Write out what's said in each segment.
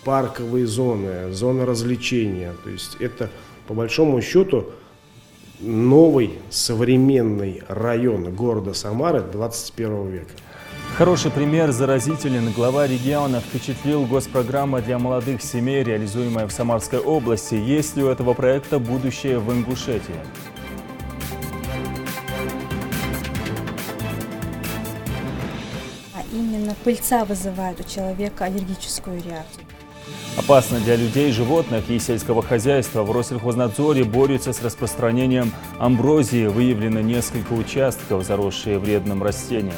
парковые зоны, зоны развлечения. То есть это, по большому счету, новый современный район города Самары 21 века. Хороший пример заразителен. Глава региона впечатлил госпрограмма для молодых семей, реализуемая в Самарской области. Есть ли у этого проекта будущее в Ингушетии? Именно пыльца вызывает у человека аллергическую реакцию. Опасно для людей, животных и сельского хозяйства. В Россельхознадзоре борются с распространением амброзии. Выявлено несколько участков, заросшие вредным растением.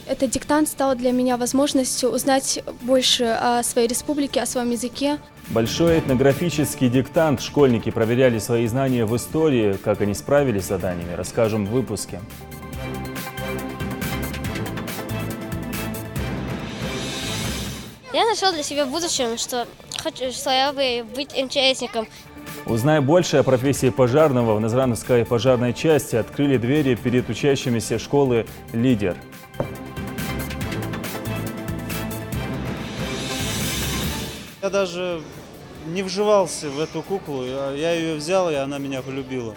Этот диктант стал для меня возможностью узнать больше о своей республике, о своем языке. Большой этнографический диктант. Школьники проверяли свои знания в истории. Как они справились с заданиями, расскажем в выпуске. Я нашел для себя в будущем, что я бы быть МЧСником. Узнай больше о профессии пожарного. В Назрановской пожарной части открыли двери перед учащимися школы «Лидер». Я даже не вживался в эту куклу, я ее взял, и она меня полюбила.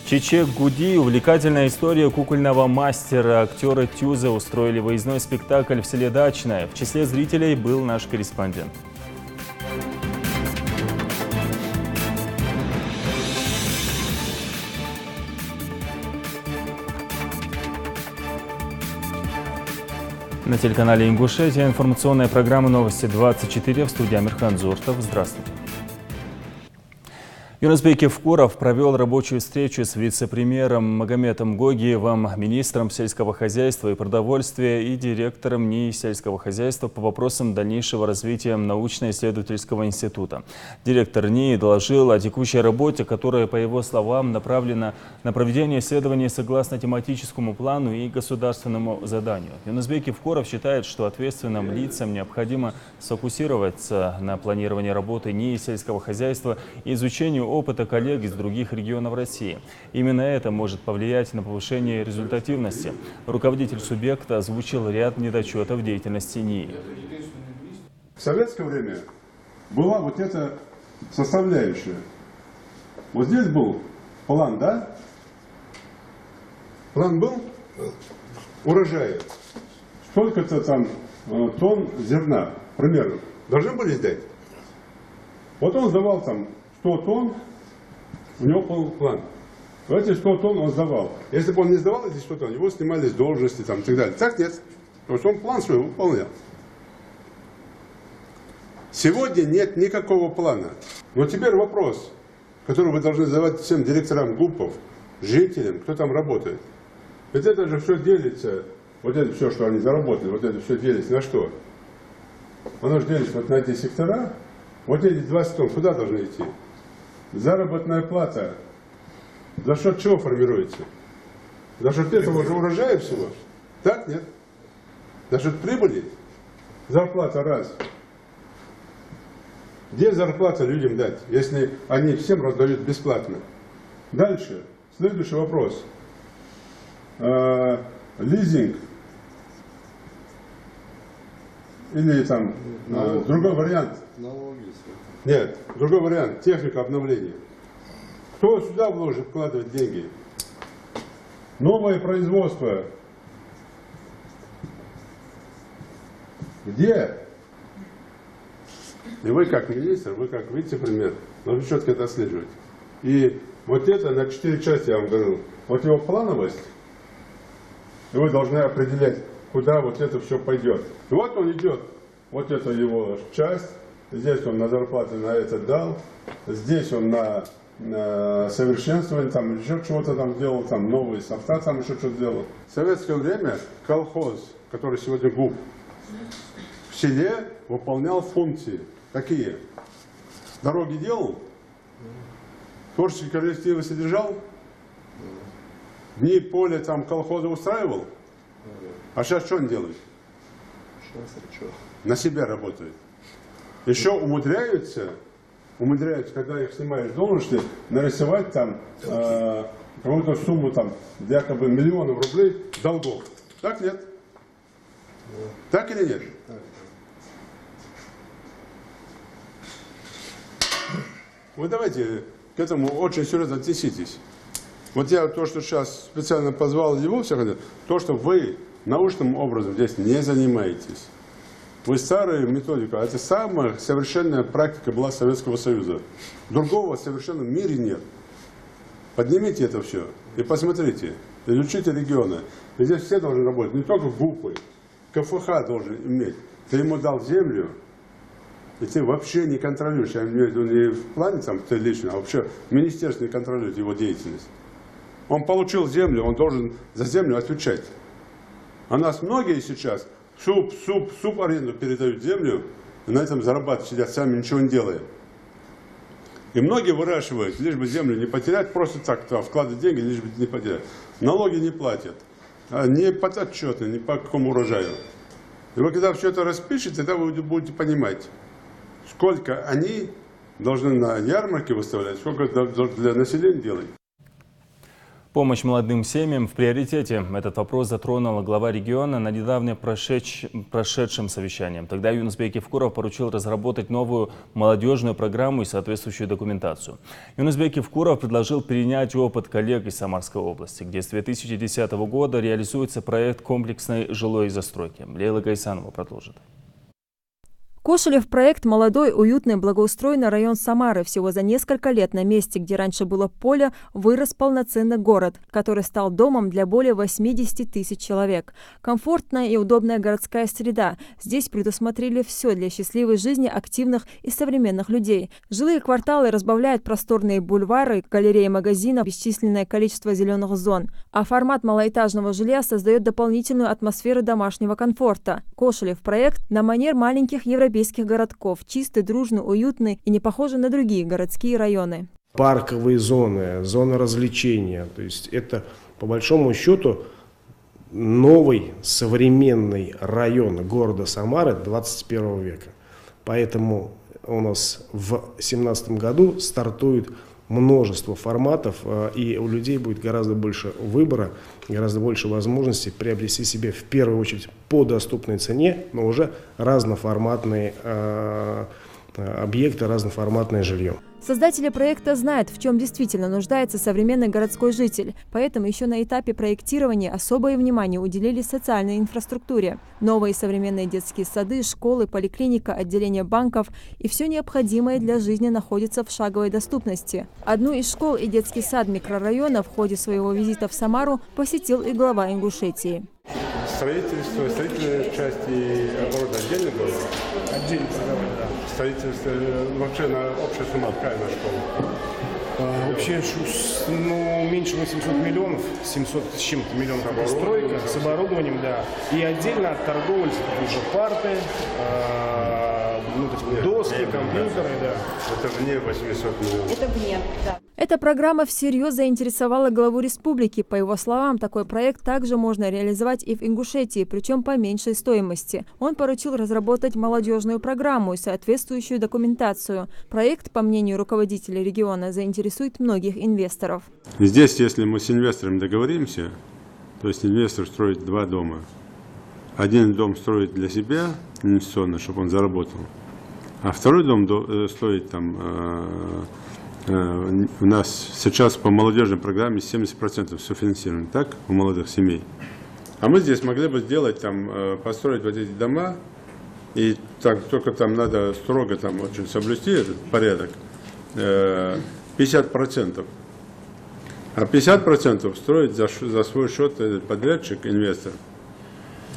Чечек Гуди. Увлекательная история кукольного мастера. Актеры Тюза устроили выездной спектакль в селе Дачное. В числе зрителей был наш корреспондент. На телеканале Ингушетия информационная программа «Новости 24», в студии Амирхан Зуртов. Здравствуйте. Юнусбек Евкуров провел рабочую встречу с вице-премьером Магометом Гогиевым, министром сельского хозяйства и продовольствия и директором НИИ сельского хозяйства по вопросам дальнейшего развития научно-исследовательского института. Директор НИИ доложил о текущей работе, которая, по его словам, направлена на проведение исследований согласно тематическому плану и государственному заданию. Юнусбек Евкуров считает, что ответственным лицам необходимо сфокусироваться на планировании работы НИИ сельского хозяйства и изучению опыта коллег из других регионов России. Именно это может повлиять на повышение результативности. Руководитель субъекта озвучил ряд недочетов деятельности НИИ. В советское время была вот эта составляющая. Вот здесь был план, да? План был урожая. Сколько-то там тонн зерна, примерно, должны были сдать. Вот он сдавал там 100 тонн, у него был план. Эти 100 тонн он сдавал. Если бы он не сдавал эти 100 тонн, его снимали с должности там, и так далее. Так нет. Потому что он план свой выполнял. Сегодня нет никакого плана. Но теперь вопрос, который вы должны задавать всем директорам ГУПов, жителям, кто там работает. Ведь это же все делится, вот это все, что они заработали, вот это все делится на что? Оно же делится вот на эти сектора. Вот эти 20 тонн куда должны идти? Заработная плата за счет чего формируется? За счет этого же урожая всего? Так, нет? За счет прибыли? Зарплата раз. Где зарплата людям дать, если они всем раздают бесплатно? Дальше. Следующий вопрос. Лизинг. Или там другой вариант. Нет, другой вариант. Техника обновления. Кто сюда вложит вкладывать деньги? Новое производство. Где? И вы как министр, вы как вице-премьер, должны четко это отслеживать. И вот это на 4 части я вам говорил. Вот его плановость, и вы должны определять, куда вот это все пойдет. И вот он идет. Вот это его часть. Здесь он на зарплаты на это дал. Здесь он на совершенствование, там еще чего-то там делал, там новые сорта, там еще что-то делал. В советское время колхоз, который сегодня ГУП, в селе выполнял функции. Какие? Дороги делал? Творческие коллективы содержал? Дни поля там колхоза устраивал? А сейчас что он делает? На себя работает. Еще умудряются, когда их снимаешь с должности, нарисовать там какую-то сумму, там, якобы миллионов рублей долгов. Так нет? Так или нет? Вы давайте к этому очень серьезно относитесь. Вот я то, что сейчас специально позвал его всех, то, что вы научным образом здесь не занимаетесь. Вы старая методика, это самая совершенная практика была Советского Союза. Другого совершенно в мире нет. Поднимите это все и посмотрите, изучите регионы. И здесь все должны работать, не только ГУПы, КФХ должен иметь. Ты ему дал землю, и ты вообще не контролируешь, я имею в виду не в плане там, ты лично, а вообще министерство не контролирует его деятельность. Он получил землю, он должен за землю отвечать. А нас многие сейчас суп аренду передают землю, и на этом зарабатывают, сидят сами, ничего не делая. И многие выращивают, лишь бы землю не потерять, просто так вкладывают деньги, лишь бы не потерять. Налоги не платят, не под отчеты, не по какому урожаю. И вы когда все это распишете, тогда вы будете понимать, сколько они должны на ярмарке выставлять, сколько для населения делать. Помощь молодым семьям в приоритете. Этот вопрос затронула глава региона на недавно прошедшем совещании. Тогда Юнусбек Евкуров поручил разработать новую молодежную программу и соответствующую документацию. Юнусбек Евкуров предложил перенять опыт коллег из Самарской области, где с 2010 года реализуется проект комплексной жилой застройки. Лейла Гайсанова продолжит. Кошелев – проект молодой, уютный, благоустроенный район Самары. Всего за несколько лет на месте, где раньше было поле, вырос полноценный город, который стал домом для более 80 тысяч человек. Комфортная и удобная городская среда. Здесь предусмотрели все для счастливой жизни активных и современных людей. Жилые кварталы разбавляют просторные бульвары, галереи магазинов, бесчисленное количество зеленых зон. А формат малоэтажного жилья создает дополнительную атмосферу домашнего комфорта. Кошелев – проект на манер маленьких европейских городков, чистый, дружный, уютный и не похожий на другие городские районы. Парковые зоны, зоны развлечения. То есть это, по большому счету, новый современный район города Самары 21 века. Поэтому у нас в 2017 году стартует множество форматов, и у людей будет гораздо больше выбора, гораздо больше возможностей приобрести себе в первую очередь по доступной цене, но уже разноформатные объекты, разноформатное жилье. Создатели проекта знают, в чем действительно нуждается современный городской житель. Поэтому еще на этапе проектирования особое внимание уделили социальной инфраструктуре. Новые современные детские сады, школы, поликлиника, отделения банков и все необходимое для жизни находится в шаговой доступности. Одну из школ и детский сад микрорайона в ходе своего визита в Самару посетил и глава Ингушетии. Строительство, строительная часть и огород отдельно было? Отдельно, да. Строительство, вообще на общая сумма какая на школу? Вообще, меньше 800 миллионов, 700 с чем-то миллионов стройка, с оборудованием, да. И отдельно от торговли, уже парты, доски, компьютеры, да. Это вне 800 миллионов? Это вне, да. Эта программа всерьез заинтересовала главу республики. По его словам, такой проект также можно реализовать и в Ингушетии, причем по меньшей стоимости. Он поручил разработать молодежную программу и соответствующую документацию. Проект, по мнению руководителя региона, заинтересует многих инвесторов. Здесь, если мы с инвестором договоримся, то есть инвестор строит два дома. Один дом строит для себя инвестиционно, чтобы он заработал, а второй дом стоит там... У нас сейчас по молодежной программе 70% софинансировано, так, у молодых семей. А мы здесь могли бы сделать, там, построить вот эти дома, и так, только там надо строго там, очень соблюсти этот порядок, 50%. А 50% строить за свой счет этот подрядчик, инвестор,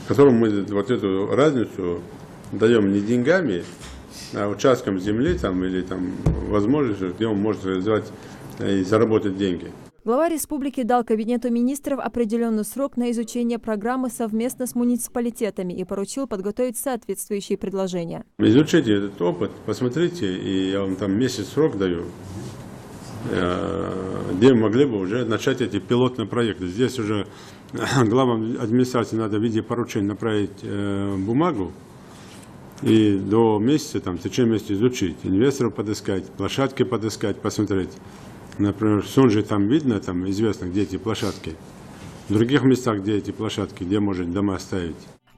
которому мы вот эту разницу даем не деньгами, участком земли там, или там, возможностью, где он может реализовать и заработать деньги. Глава республики дал Кабинету министров определенный срок на изучение программы совместно с муниципалитетами и поручил подготовить соответствующие предложения. Изучите этот опыт, посмотрите, и я вам там месяц срок даю, где могли бы уже начать эти пилотные проекты. Здесь уже главам администрации надо в виде поручения направить бумагу, и до месяца, там, в течение месяца изучить, инвесторов подыскать, площадки подыскать, посмотреть. Например, в Сунже там видно, там известно, где эти площадки. В других местах, где эти площадки, где можно дома ставить.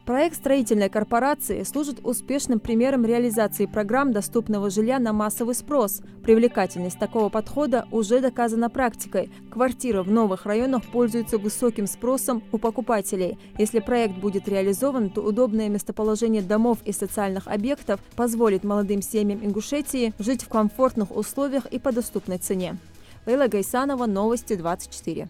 Проект строительной корпорации служит успешным примером реализации программ доступного жилья на массовый спрос. Привлекательность такого подхода уже доказана практикой. Квартиры в новых районах пользуются высоким спросом у покупателей. Если проект будет реализован, то удобное местоположение домов и социальных объектов позволит молодым семьям Ингушетии жить в комфортных условиях и по доступной цене. Лейла Гайсанова, Новости 24.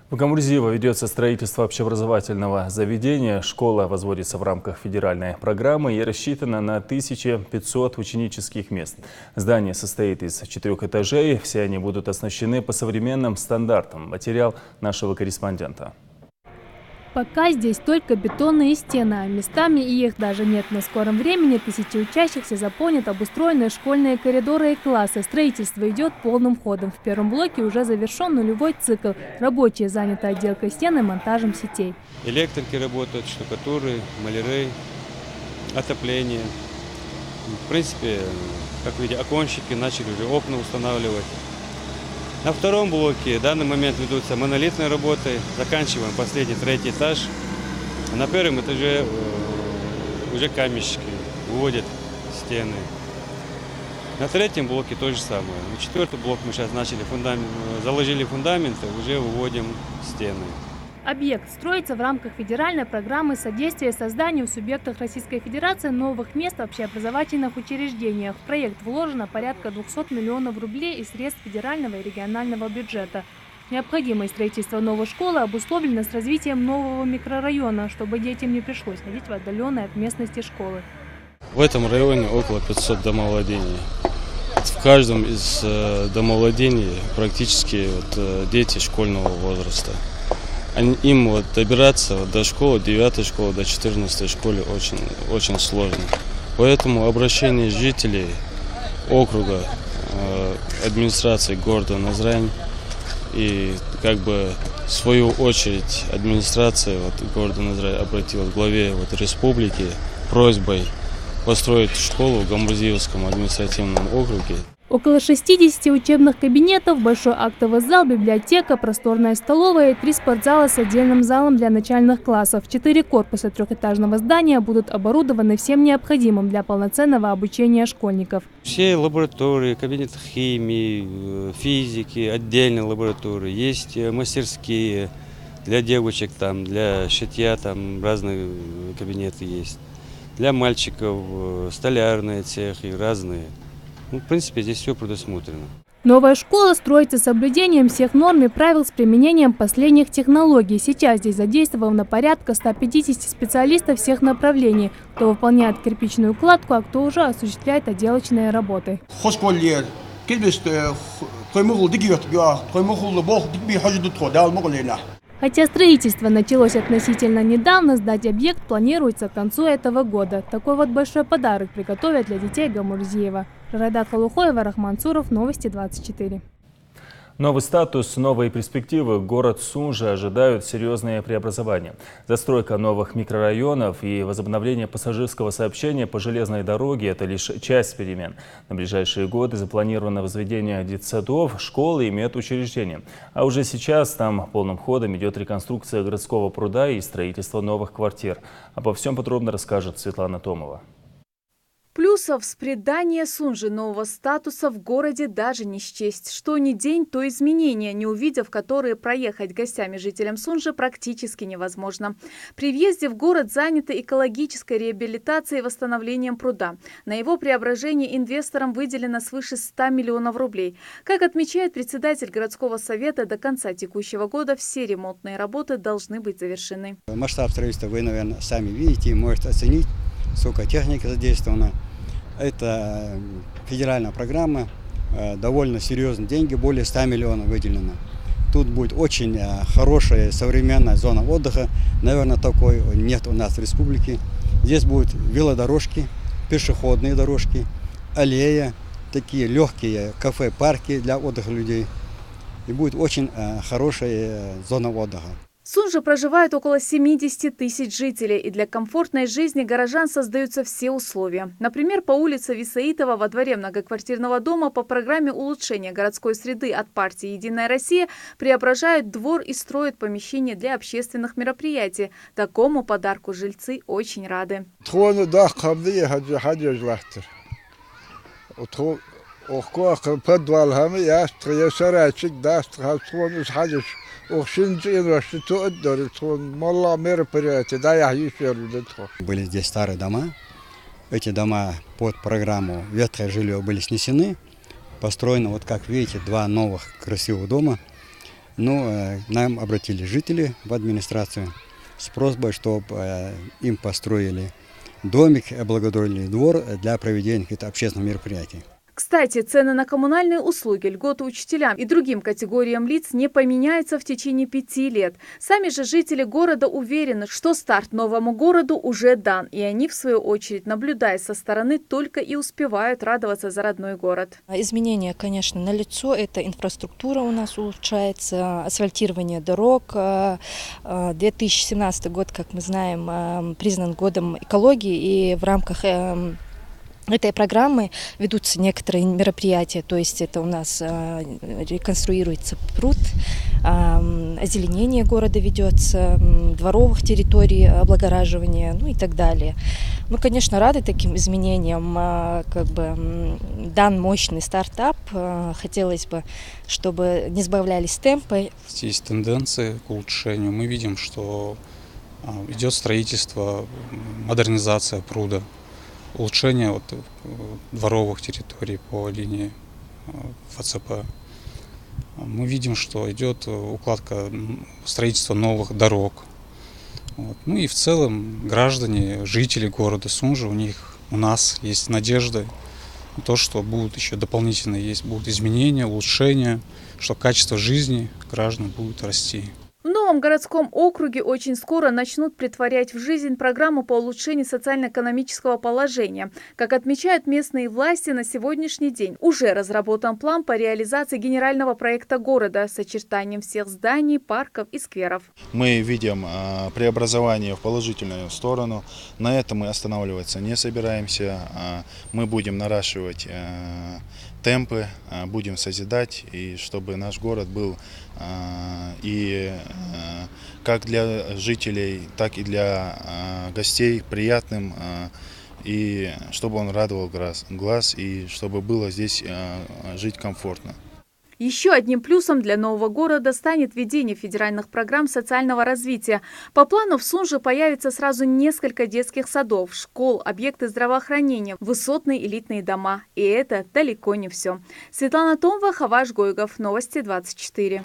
В Гамурзиево ведется строительство общеобразовательного заведения. Школа возводится в рамках федеральной программы и рассчитана на 1500 ученических мест. Здание состоит из 4 этажей. Все они будут оснащены по современным стандартам. Материал нашего корреспондента. Пока здесь только бетонные стены, а местами и их даже нет. Но в скором времени тысячи учащихся заполнят обустроенные школьные коридоры и классы. Строительство идет полным ходом. В первом блоке уже завершен нулевой цикл. Рабочие заняты отделкой стен и монтажем сетей. Электрики работают, штукатуры, маляры, отопление. В принципе, как видите, оконщики начали уже окна устанавливать. На втором блоке в данный момент ведутся монолитные работы. Заканчиваем последний 3-й этаж. На первом этаже уже камешки выводят стены. На 3-м блоке то же самое. На 4-й блок мы сейчас заложили фундаменты, уже выводим стены. Объект строится в рамках федеральной программы содействия созданию в субъектах Российской Федерации новых мест в общеобразовательных учреждениях. В проект вложено порядка 200 миллионов рублей из средств федерального и регионального бюджета. Необходимость строительства новой школы обусловлена с развитием нового микрорайона, чтобы детям не пришлось ходить в отдаленные от местности школы. В этом районе около 500 домовладений. В каждом из домовладений практически дети школьного возраста. Им добираться до школы, 9-й школы, до 14-й школы очень сложно. Поэтому обращение жителей округа, администрации города Назрань и в свою очередь администрация города Назрань обратилась к главе республики просьбой построить школу в Гамурзиевском административном округе. Около 60 учебных кабинетов, большой актовый зал, библиотека, просторная столовая и 3 спортзала с отдельным залом для начальных классов. 4 корпуса 3-этажного здания будут оборудованы всем необходимым для полноценного обучения школьников. Все лаборатории, кабинеты химии, физики, отдельные лаборатории, есть мастерские для девочек, для шитья, разные кабинеты есть. Для мальчиков столярные цехи, разные. В принципе, здесь все предусмотрено. Новая школа строится с соблюдением всех норм и правил с применением последних технологий. Сейчас здесь задействовано порядка 150 специалистов всех направлений, кто выполняет кирпичную кладку, а кто уже осуществляет отделочные работы. Хотя строительство началось относительно недавно, сдать объект планируется к концу этого года. Такой большой подарок приготовят для детей Гамурзиева. Райдат Халухоева, Рахман Цуров, Новости 24. Новый статус, новые перспективы. Город Сунжа ожидают серьезные преобразования. Застройка новых микрорайонов и возобновление пассажирского сообщения по железной дороге – это лишь часть перемен. На ближайшие годы запланировано возведение детсадов, школы и медучреждений. А уже сейчас там полным ходом идет реконструкция городского пруда и строительство новых квартир. Обо всем подробно расскажет Светлана Томова. Плюсов с придания Сунжи нового статуса в городе даже не счесть. Что ни день, то изменения, не увидев которые проехать гостями жителям Сунжи практически невозможно. При въезде в город заняты экологической реабилитацией и восстановлением пруда. На его преображение инвесторам выделено свыше 100 миллионов рублей. Как отмечает председатель городского совета, до конца текущего года все ремонтные работы должны быть завершены. Масштаб строительства вы, наверное, сами видите, можете оценить, сколько техники задействовано. Это федеральная программа, довольно серьезные деньги, более 100 миллионов выделено. Тут будет очень хорошая современная зона отдыха, наверное, такой нет у нас в республике. Здесь будут велодорожки, пешеходные дорожки, аллея, такие легкие кафе, парки для отдыха людей. И будет очень хорошая зона отдыха. В Сунже проживает около 70 тысяч жителей, и для комфортной жизни горожан создаются все условия. Например, по улице Висаитова во дворе многоквартирного дома по программе улучшения городской среды от партии «Единая Россия» преображают двор и строят помещения для общественных мероприятий. Такому подарку жильцы очень рады. Были здесь старые дома. Эти дома под программу «Ветхое жилье» были снесены. Построено, вот как видите, два новых красивых дома. Но нам обратились жители в администрацию с просьбой, чтобы им построили домик, облагородили двор для проведения каких-то общественных мероприятий. Кстати, цены на коммунальные услуги, льготы учителям и другим категориям лиц не поменяются в течение 5 лет. Сами же жители города уверены, что старт новому городу уже дан, и они, в свою очередь, наблюдая со стороны, только и успевают радоваться за родной город. Изменения, конечно, налицо. Это инфраструктура у нас улучшается, асфальтирование дорог. 2017 год, как мы знаем, признан годом экологии, и в рамках этой программы ведутся некоторые мероприятия, то есть это у нас реконструируется пруд, озеленение города ведется, дворовых территорий облагораживание, ну и так далее. Мы, конечно, рады таким изменениям, дан мощный стартап, хотелось бы, чтобы не сбавлялись темпы. Есть тенденции к улучшению, мы видим, что идет строительство, модернизация пруда. Улучшение дворовых территорий по линии ФЦП. Мы видим, что идет укладка строительства новых дорог. Ну и в целом граждане, жители города Сунжа, у нас есть надежда на то, что будут еще дополнительные будут изменения, улучшения, что качество жизни граждан будет расти. В новом городском округе очень скоро начнут претворять в жизнь программу по улучшению социально-экономического положения. Как отмечают местные власти, на сегодняшний день уже разработан план по реализации генерального проекта города с очертанием всех зданий, парков и скверов. Мы видим преобразование в положительную сторону. На этом мы останавливаться не собираемся. Мы будем наращивать темпы, будем созидать, и чтобы наш город был и как для жителей, так и для гостей приятным, и чтобы он радовал глаз, и чтобы было здесь жить комфортно. Еще одним плюсом для нового города станет введение федеральных программ социального развития. По плану в Сунже появится сразу несколько детских садов, школ, объекты здравоохранения, высотные элитные дома. И это далеко не все. Светлана Томова, Хаваш Гойгов. Новости 24.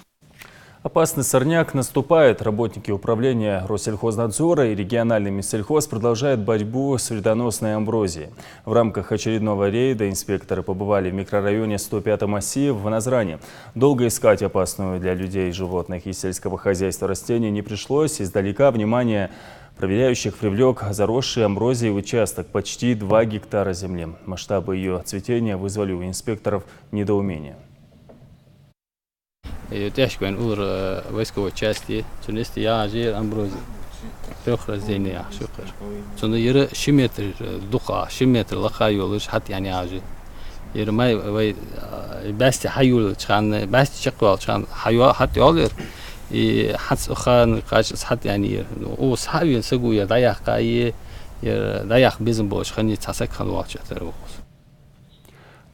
Опасный сорняк наступает. Работники управления Россельхознадзора и региональный Минсельхоз продолжают борьбу с вредоносной амброзией. В рамках очередного рейда инспекторы побывали в микрорайоне 105-м оси в Назране. Долго искать опасную для людей, животных и сельского хозяйства растения не пришлось. Издалека внимание проверяющих привлек заросший амброзией участок, почти 2 гектара земли. Масштабы ее цветения вызвали у инспекторов недоумение. تحكي نقول ويسكو تشاستي تونستي يا جير أمبروزي تأخر زيني يا شكر تون يرى شمتر دقة شمتر لخايولش حتى يعني عاجي يرى ما وي بس حيول كان بس شقوال كان حيول حتى يولر حتى أخان قاش حتى يعني وصحابي نسقو يضيع قاية يضيع بيزن بوش خني تحسك خلوات شتر.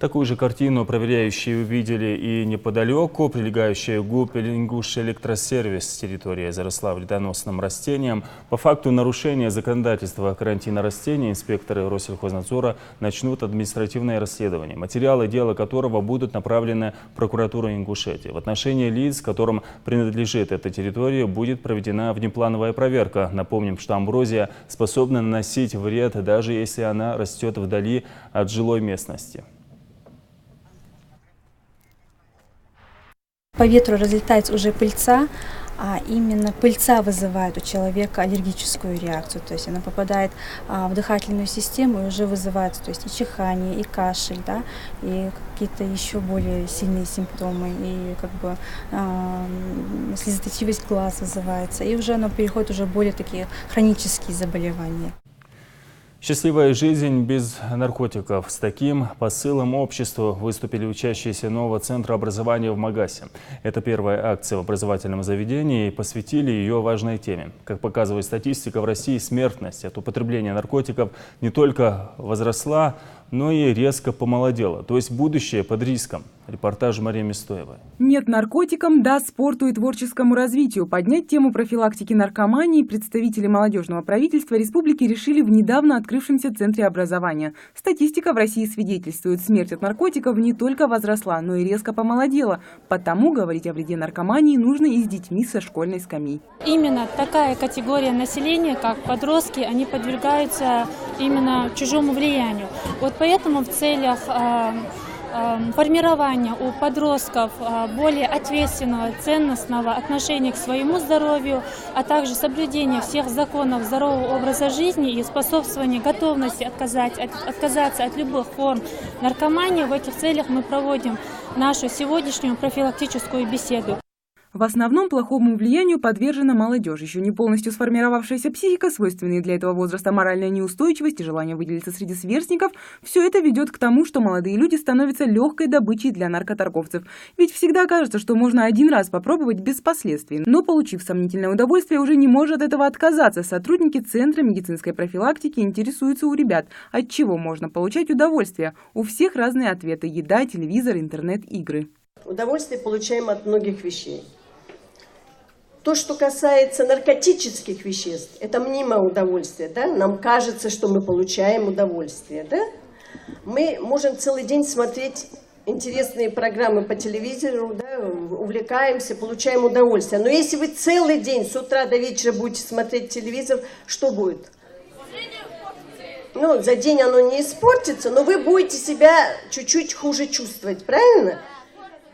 Такую же картину проверяющие увидели и неподалеку. Прилегающая к ГУП «Ингуш-электросервис» территория заросла вредоносным растением. По факту нарушения законодательства карантина растений инспекторы Россельхознадзора начнут административное расследование, материалы дела которого будут направлены в прокуратуру Ингушетии. В отношении лиц, которым принадлежит эта территория, будет проведена внеплановая проверка. Напомним, что амброзия способна наносить вред, даже если она растет вдали от жилой местности. По ветру разлетается уже пыльца, а именно пыльца вызывает у человека аллергическую реакцию. То есть она попадает в дыхательную систему и уже вызывает, то есть и чихание, и кашель, да, и какие-то еще более сильные симптомы, и как бы слезоточивость глаз вызывается, и уже оно переходит уже более такие хронические заболевания. Счастливая жизнь без наркотиков. С таким посылом обществу выступили учащиеся нового центра образования в Магасе. Это первая акция в образовательном заведении и посвятили ее важной теме. Как показывает статистика, в России смертность от употребления наркотиков не только возросла, но и резко помолодела. То есть будущее под риском. Репортаж Марии Мистоевой. Нет наркотикам, да спорту и творческому развитию. Поднять тему профилактики наркомании представители молодежного правительства республики решили в недавно открывшемся центре образования. Статистика в России свидетельствует, смерть от наркотиков не только возросла, но и резко помолодела. Потому говорить о вреде наркомании нужно и с детьми со школьной скамьи. Именно такая категория населения, как подростки, они подвергаются именно чужому влиянию. Вот поэтому в целях формирования у подростков более ответственного, ценностного отношения к своему здоровью, а также соблюдения всех законов здорового образа жизни и способствования готовности отказаться от любых форм наркомании, в этих целях мы проводим нашу сегодняшнюю профилактическую беседу. В основном плохому влиянию подвержена молодежь. Еще не полностью сформировавшаяся психика, свойственные для этого возраста моральная неустойчивость и желание выделиться среди сверстников – все это ведет к тому, что молодые люди становятся легкой добычей для наркоторговцев. Ведь всегда кажется, что можно один раз попробовать без последствий. Но, получив сомнительное удовольствие, уже не может от этого отказаться. Сотрудники Центра медицинской профилактики интересуются у ребят, от чего можно получать удовольствие. У всех разные ответы – еда, телевизор, интернет, игры. Удовольствие получаем от многих вещей. То, что касается наркотических веществ, это мнимое удовольствие, да? Нам кажется, что мы получаем удовольствие, да? Мы можем целый день смотреть интересные программы по телевизору, да? Увлекаемся, получаем удовольствие. Но если вы целый день с утра до вечера будете смотреть телевизор, что будет? Ну, за день оно не испортится, но вы будете себя чуть-чуть хуже чувствовать, правильно?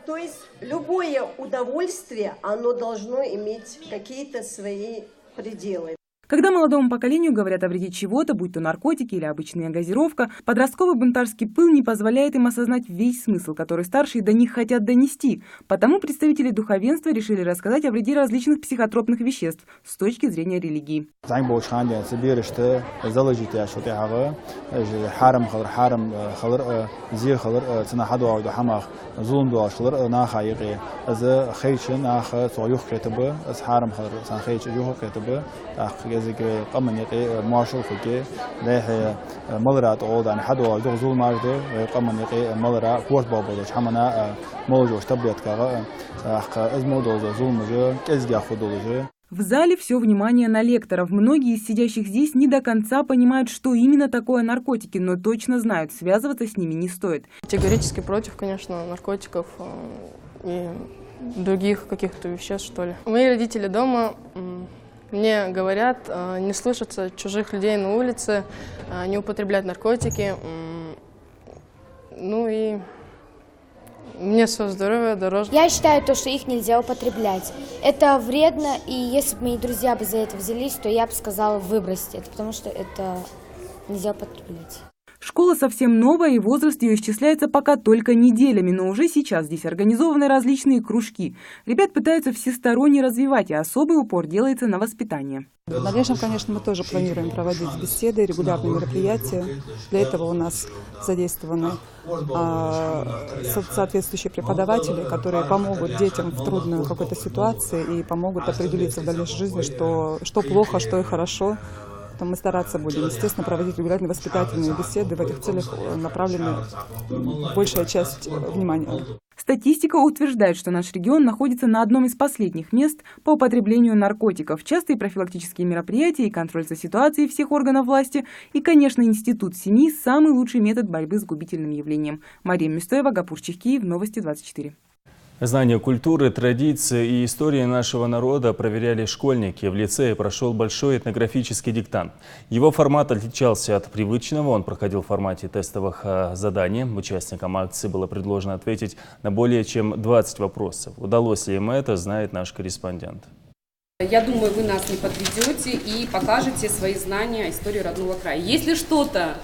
То есть любое удовольствие, оно должно иметь какие-то свои пределы. Когда молодому поколению говорят о вреде чего-то, будь то наркотики или обычная газировка, подростковый бунтарский пыл не позволяет им осознать весь смысл, который старшие до них хотят донести. Потому представители духовенства решили рассказать о вреде различных психотропных веществ с точки зрения религии. В зале все внимание на лекторов. Многие из сидящих здесь не до конца понимают, что именно такое наркотики, но точно знают, связываться с ними не стоит. Категорически против, конечно, наркотиков и других каких-то веществ, что ли. Мои родители дома мне говорят не слушаться чужих людей на улице, не употреблять наркотики. Ну и мне свое здоровье дороже. Я считаю, что их нельзя употреблять. Это вредно, и если бы мои друзья бы за это взялись, то я бы сказала выбросить это, потому что это нельзя употреблять. Школа совсем новая, и возраст ее исчисляется пока только неделями, но уже сейчас здесь организованы различные кружки. Ребят пытаются всесторонне развивать, и особый упор делается на воспитание. В дальнейшем, конечно, мы тоже планируем проводить беседы, регулярные мероприятия. Для этого у нас задействованы соответствующие преподаватели, которые помогут детям в трудной какой-то ситуации и помогут определиться в дальнейшей жизни, что плохо, что и хорошо. Мы стараться будем, естественно, проводить регулярные воспитательные беседы. В этих целях направлена большая часть внимания. Статистика утверждает, что наш регион находится на одном из последних мест по употреблению наркотиков. Частые профилактические мероприятия и контроль за ситуацией всех органов власти и, конечно, институт семьи – самый лучший метод борьбы с губительным явлением. Мария Мистоева, Гапур Чехкиев, Новости 24. Знание культуры, традиции и истории нашего народа проверяли школьники. В лицее прошел большой этнографический диктант. Его формат отличался от привычного. Он проходил в формате тестовых заданий. Участникам акции было предложено ответить на более чем 20 вопросов. Удалось ли им это, знает наш корреспондент. Я думаю, вы нас не подведете и покажете свои знания истории родного края. Если что-то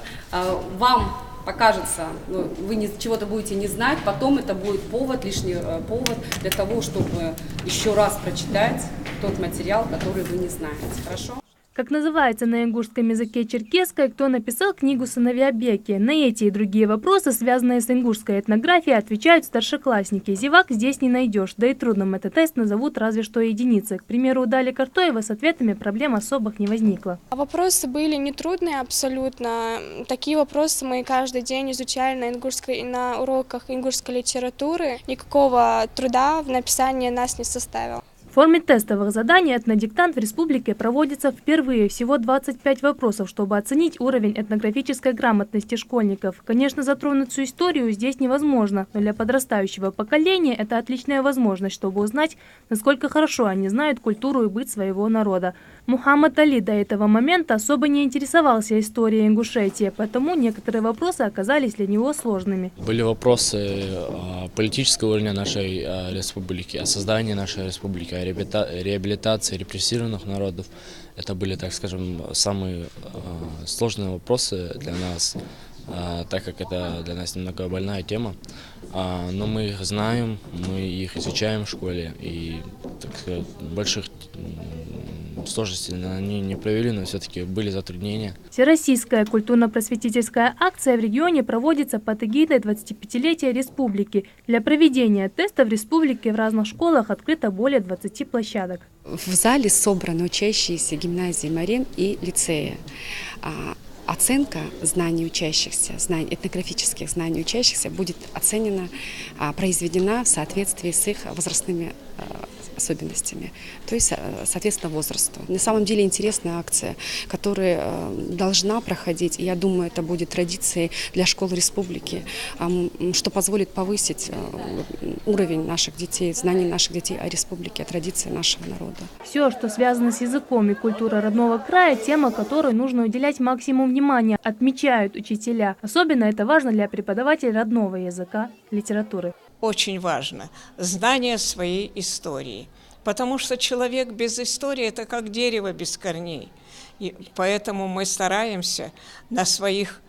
вам покажется, вы чего-то будете не знать, потом это будет лишний повод для того, чтобы еще раз прочитать тот материал, который вы не знаете. Хорошо? Как называется на ингушском языке черкесское, кто написал книгу «Сыновья Беки»? На эти и другие вопросы, связанные с ингушской этнографией, отвечают старшеклассники. Зевак здесь не найдешь, да и трудным этот тест назовут разве что единицы. К примеру, у Дали Картоева с ответами проблем особых не возникло. Вопросы были нетрудные абсолютно. Такие вопросы мы каждый день изучали на уроках ингушской литературы. Никакого труда в написании нас не составило. В форме тестовых заданий этнодиктант в республике проводится впервые. Всего 25 вопросов, чтобы оценить уровень этнографической грамотности школьников. Конечно, затронуть всю историю здесь невозможно, но для подрастающего поколения это отличная возможность, чтобы узнать, насколько хорошо они знают культуру и быт своего народа. Мухаммад Али до этого момента особо не интересовался историей Ингушетии, поэтому некоторые вопросы оказались для него сложными. Были вопросы политического уровня нашей республики, о создании нашей республики, о реабилитации репрессированных народов. Это были, так скажем, самые сложные вопросы для нас, так как это для нас немного больная тема. Но мы их знаем, мы их изучаем в школе, и, так сказать, больших сложностей они не провели, но все-таки были затруднения. Всероссийская культурно-просветительская акция в регионе проводится под эгидой 25-летия республики. Для проведения теста в республике в разных школах открыто более 20 площадок. В зале собраны учащиеся гимназии Марен и лицея. Оценка знаний учащихся, этнографических знаний учащихся будет оценена, произведена в соответствии с их возрастными особенностями, то есть, соответственно, возрасту. На самом деле интересная акция, которая должна проходить, и я думаю, это будет традицией для школ республики, что позволит повысить уровень наших детей, знаний наших детей о республике, о традиции нашего народа. Все, что связано с языком и культурой родного края, тема, которой нужно уделять максимум внимания, отмечают учителя. Особенно это важно для преподавателей родного языка, литературы. Очень важно знание своей истории, потому что человек без истории – это как дерево без корней. И поэтому мы стараемся на своих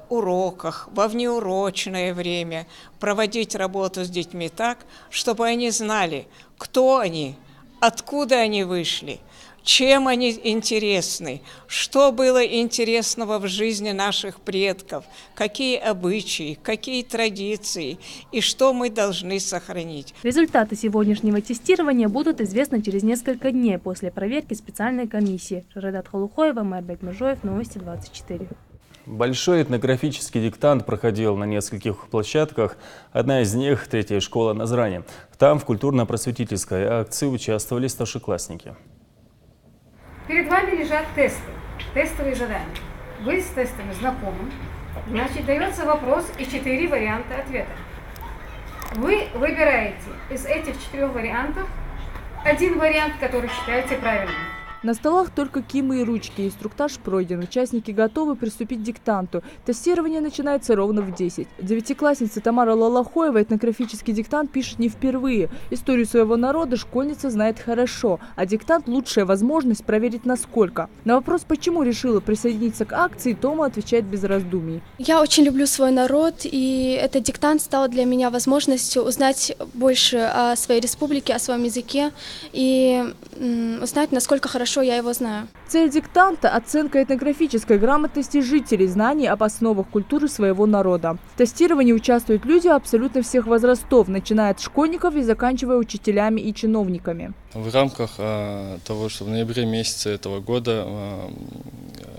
уроках, во внеурочное время проводить работу с детьми так, чтобы они знали, кто они, откуда они вышли, чем они интересны, что было интересного в жизни наших предков, какие обычаи, какие традиции и что мы должны сохранить. Результаты сегодняшнего тестирования будут известны через несколько дней после проверки специальной комиссии. Жарадат Халухоева, Майрбек Межоев, Новости 24. Большой этнографический диктант проходил на нескольких площадках. Одна из них – третья школа Назрани. Там в культурно-просветительской акции участвовали старшеклассники. Перед вами лежат тесты, тестовые задания. Вы с тестами знакомы, значит, дается вопрос и 4 варианта ответа. Вы выбираете из этих 4 вариантов один вариант, который считаете правильным. На столах только кимы и ручки. Инструктаж пройден. Участники готовы приступить к диктанту. Тестирование начинается ровно в 10. Девятиклассница Тамара Лалахоева этнографический диктант пишет не впервые. Историю своего народа школьница знает хорошо, а диктант – лучшая возможность проверить насколько. На вопрос, почему решила присоединиться к акции, Тома отвечает без раздумий. Я очень люблю свой народ, и этот диктант стал для меня возможностью узнать больше о своей республике, о своем языке и узнать, насколько хорошо я его знаю. Цель диктанта – оценка этнографической грамотности жителей, знаний об основах культуры своего народа. В тестировании участвуют люди абсолютно всех возрастов, начиная от школьников и заканчивая учителями и чиновниками. В рамках того, что в ноябре месяце этого года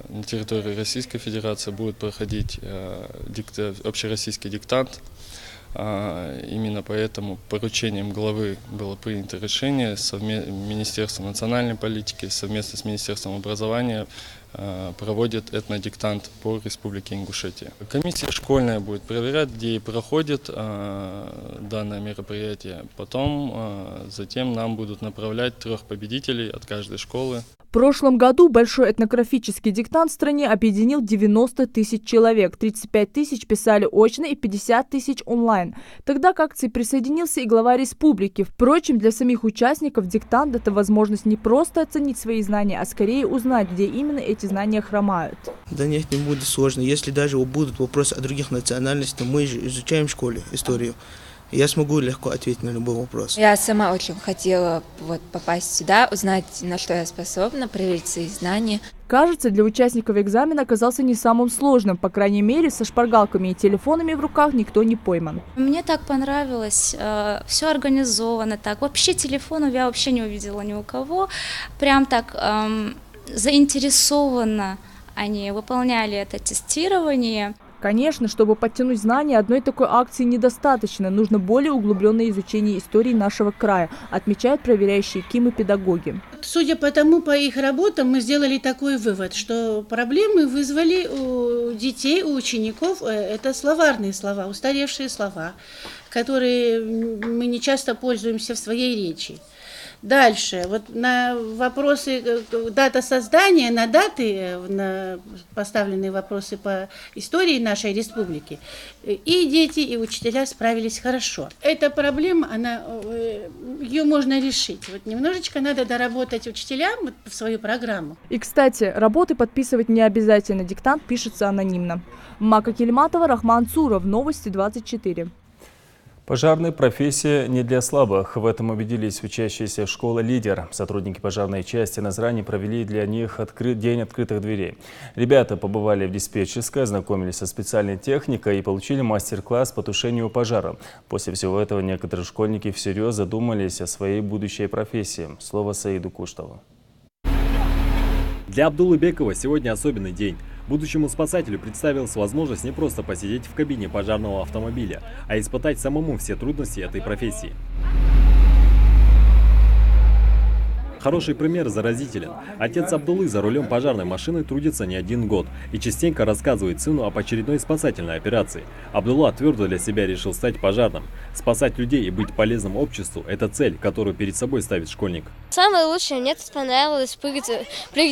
на территории Российской Федерации будет проходить общероссийский диктант. Именно поэтому поручением главы было принято решение с Министерством национальной политики совместно с Министерством образования проводит этнодиктант по Республике Ингушетия. Комиссия школьная будет проверять, где и проходит данное мероприятие. Затем нам будут направлять 3 победителей от каждой школы. В прошлом году большой этнографический диктант в стране объединил 90 тысяч человек. 35 тысяч писали очно и 50 тысяч онлайн. Тогда к акции присоединился и глава республики. Впрочем, для самих участников диктант – это возможность не просто оценить свои знания, а скорее узнать, где именно эти знания хромают. Да нет, не будет сложно. Если даже будут вопросы о других национальностях, мы же изучаем в школе историю. Я смогу легко ответить на любой вопрос. Я сама очень хотела попасть сюда, узнать, на что я способна, проверить свои знания. Кажется, для участников экзамена оказался не самым сложным. По крайней мере, со шпаргалками и телефонами в руках никто не пойман. Мне так понравилось, все организовано так. Вообще телефонов я вообще не увидела ни у кого. Прям так заинтересованно они выполняли это тестирование. Конечно, чтобы подтянуть знания, одной такой акции недостаточно. Нужно более углубленное изучение истории нашего края, отмечают проверяющие КИМ-педагоги. Судя по их работам, мы сделали такой вывод, что проблемы вызвали у детей, у учеников, это словарные слова, устаревшие слова, которые мы не часто пользуемся в своей речи. Дальше, на вопросы дата создания, на даты, на поставленные вопросы по истории нашей республики, и дети, и учителя справились хорошо. Эта проблема, ее можно решить. Немножечко надо доработать учителям в свою программу. И, кстати, работы подписывать не обязательно, диктант пишется анонимно. Мака Кельматова, Рахман Цуров, Новости 24. Пожарная профессия не для слабых. В этом убедились учащиеся школы «Лидер». Сотрудники пожарной части Назрани провели для них день открытых дверей. Ребята побывали в диспетчерской, ознакомились со специальной техникой и получили мастер-класс по тушению пожара. После всего этого некоторые школьники всерьез задумались о своей будущей профессии. Слово Саиду Куштову. Для Абдуллы Бекова сегодня особенный день. Будущему спасателю представилась возможность не просто посидеть в кабине пожарного автомобиля, а испытать самому все трудности этой профессии. Хороший пример заразителен. Отец Абдуллы за рулем пожарной машины трудится не 1 год и частенько рассказывает сыну об очередной спасательной операции. Абдулла твердо для себя решил стать пожарным. Спасать людей и быть полезным обществу – это цель, которую перед собой ставит школьник. Самое лучшее, мне тут понравилось прыгать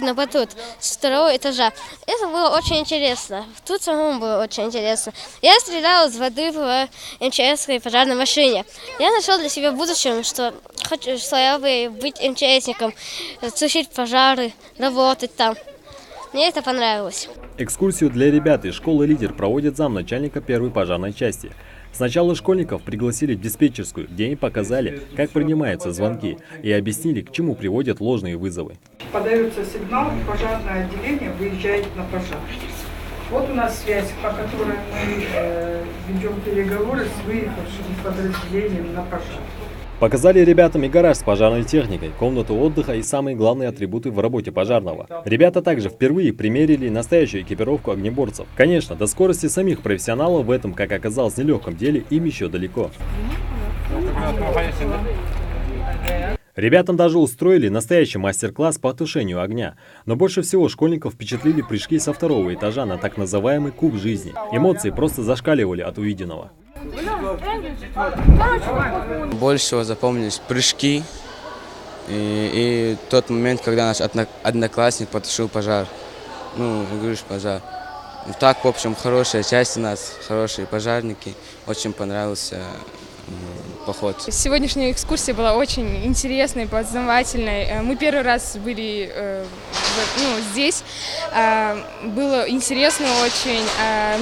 на батут с 2-го этажа. Это было очень интересно. Тут самому было очень интересно. Я стреляла из воды в МЧСской пожарной машине. Я нашел для себя в будущем, что я бы быть МЧСником, тушить пожары, работать там. Мне это понравилось. Экскурсию для ребят из школы «Лидер» проводит замначальника 1-й пожарной части. Сначала школьников пригласили в диспетчерскую, где им показали, как принимаются звонки, и объяснили, к чему приводят ложные вызовы. Подается сигнал, и пожарное отделение выезжает на пожар. Вот у нас связь, по которой мы ведем переговоры с выехавшим подразделением на пожар. Показали ребятам и гараж с пожарной техникой, комнату отдыха и самые главные атрибуты в работе пожарного. Ребята также впервые примерили настоящую экипировку огнеборцев. Конечно, до скорости самих профессионалов в этом, как оказалось, нелегком деле им еще далеко. Ребятам даже устроили настоящий мастер-класс по тушению огня. Но больше всего школьников впечатлили прыжки со 2-го этажа на так называемый куб жизни. Эмоции просто зашкаливали от увиденного. Больше всего запомнились прыжки и тот момент, когда наш одноклассник потушил пожар. Говоришь, пожар. Так, в общем, хорошая часть у нас, хорошие пожарники. Очень понравился поход. Сегодняшняя экскурсия была очень интересной, познавательной. Мы первый раз были здесь. Было интересно очень.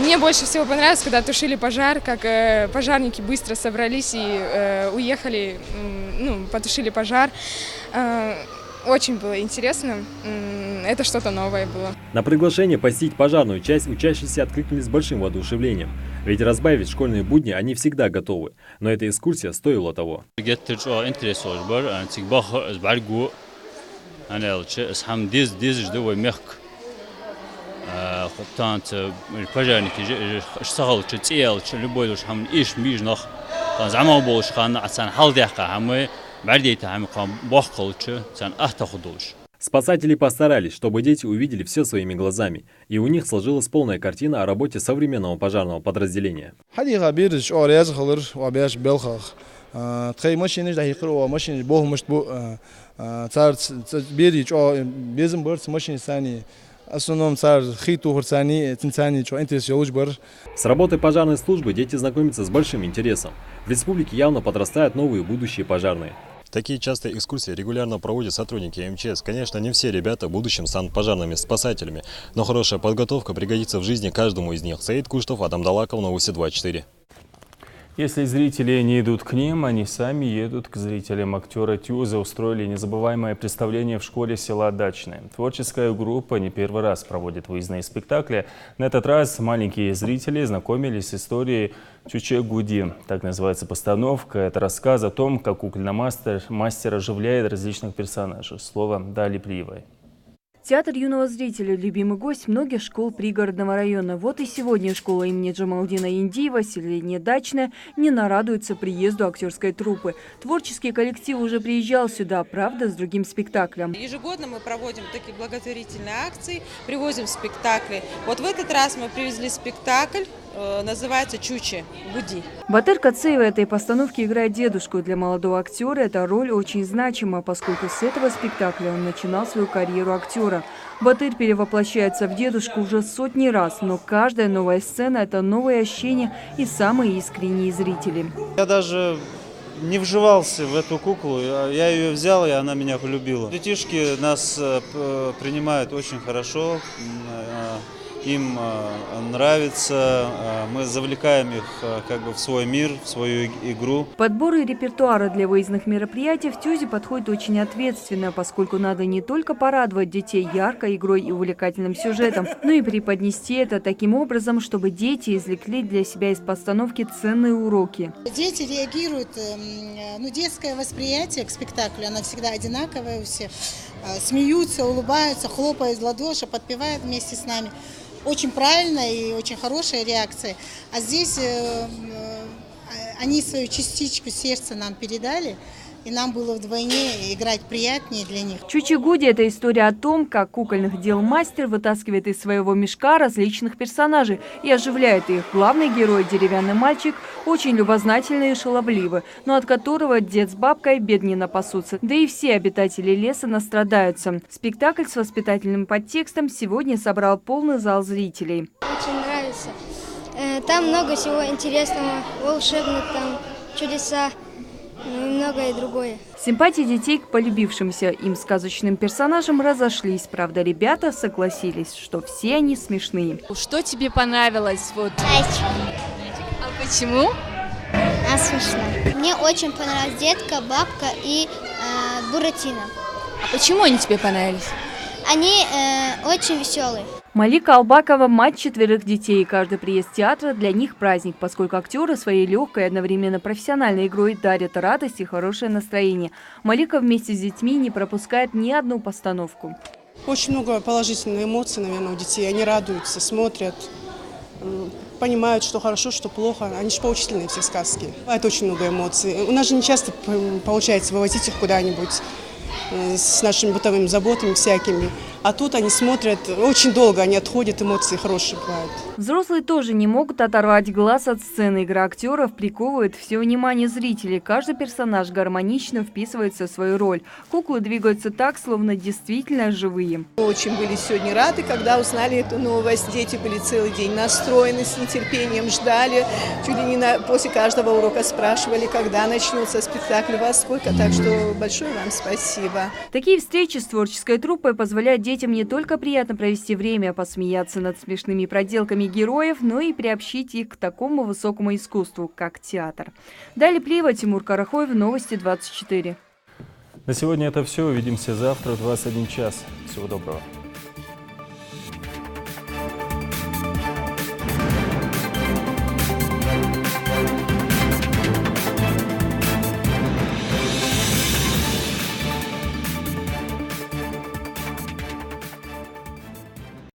Мне больше всего понравилось, когда тушили пожар, как пожарники быстро собрались и уехали, потушили пожар. Очень было интересно, это что-то новое было. На приглашение посетить пожарную часть учащиеся откликнулись с большим воодушевлением. Ведь разбавить школьные будни они всегда готовы. Но эта экскурсия стоила того. Спасатели постарались, чтобы дети увидели все своими глазами, и у них сложилась полная картина о работе современного пожарного подразделения. С работой пожарной службы дети знакомятся с большим интересом. В республике явно подрастают новые будущие пожарные. Такие частые экскурсии регулярно проводят сотрудники МЧС. Конечно, не все ребята в будущем станут пожарными спасателями, но хорошая подготовка пригодится в жизни каждому из них. Саид Куштов, Адам Далаков, Новости 24. Если зрители не идут к ним, они сами едут к зрителям. Актеры Тюза устроили незабываемое представление в школе села Дачное. Творческая группа не первый раз проводит выездные спектакли. На этот раз маленькие зрители знакомились с историей Чуче Гуди. Так называется постановка. Это рассказ о том, как кукольный мастер оживляет различных персонажей. Слово Дали Плиевой. Театр юного зрителя – любимый гость многих школ пригородного района. Вот и сегодня школа имени Джамалдина Индиева, селение Дачное, не нарадуется приезду актерской труппы. Творческий коллектив уже приезжал сюда, правда, с другим спектаклем. Ежегодно мы проводим такие благотворительные акции, привозим спектакли. Вот в этот раз мы привезли спектакль, называется «Чуче Гуди». Батыр Кацеева этой постановке играет дедушку. Для молодого актера эта роль очень значима, поскольку с этого спектакля он начинал свою карьеру актера. Батыр перевоплощается в дедушку уже сотни раз, но каждая новая сцена – это новые ощущения и самые искренние зрители. Я даже не вживался в эту куклу, я ее взял, и она меня полюбила. Детишки нас принимают очень хорошо. Им нравится, мы завлекаем их как бы в свой мир, в свою игру. Подборы репертуара для выездных мероприятий в Тюзе подходит очень ответственно, поскольку надо не только порадовать детей яркой игрой и увлекательным сюжетом, но и преподнести это таким образом, чтобы дети извлекли для себя из постановки ценные уроки. Дети реагируют, детское восприятие к спектаклю, оно всегда одинаковое у всех. Смеются, улыбаются, хлопают в ладоши, подпевают вместе с нами. Очень правильная и очень хорошая реакция. А здесь они свою частичку сердца нам передали, и нам было вдвойне играть приятнее для них. Чуче Гуди – это история о том, как кукольных дел мастер вытаскивает из своего мешка различных персонажей и оживляет их. Главный герой – деревянный мальчик, очень любознательный и шаловливый, но от которого дед с бабкой бед не напасутся. Да и все обитатели леса настрадаются. Спектакль с воспитательным подтекстом сегодня собрал полный зал зрителей. Очень нравится. Там много всего интересного, волшебных, там чудеса. И многое другое. Симпатии детей к полюбившимся им сказочным персонажам разошлись. Правда, ребята согласились, что все они смешные. Что тебе понравилось? Вот. А почему? Смешно. Мне очень понравилась детка, бабка и Буратино. А почему они тебе понравились? Они очень веселые. Малика Албакова – мать 4 детей, и каждый приезд театра для них праздник, поскольку актеры своей легкой и одновременно профессиональной игрой дарят радость и хорошее настроение. Малика вместе с детьми не пропускает ни одну постановку. Очень много положительных эмоций, наверное, у детей. Они радуются, смотрят, понимают, что хорошо, что плохо. Они же поучительные все сказки. Это очень много эмоций. У нас же не часто получается вывозить их куда-нибудь с нашими бытовыми заботами всякими. А тут они смотрят, очень долго они отходят, эмоции хорошие бывают. Взрослые тоже не могут оторвать глаз от сцены. Игра актеров приковывает все внимание зрителей. Каждый персонаж гармонично вписывается в свою роль. Куклы двигаются так, словно действительно живые. Мы очень были сегодня рады, когда узнали эту новость. Дети были целый день настроены, с нетерпением ждали. Чуть ли не после каждого урока спрашивали, когда начнется спектакль, во сколько. Так что большое вам спасибо. Такие встречи с творческой труппой позволяют детям не только приятно провести время, посмеяться над смешными проделками героев, но и приобщить их к такому высокому искусству, как театр. Дали Плиева, Тимур Карахоев, Новости 24. На сегодня это все. Увидимся завтра в 21 час. Всего доброго.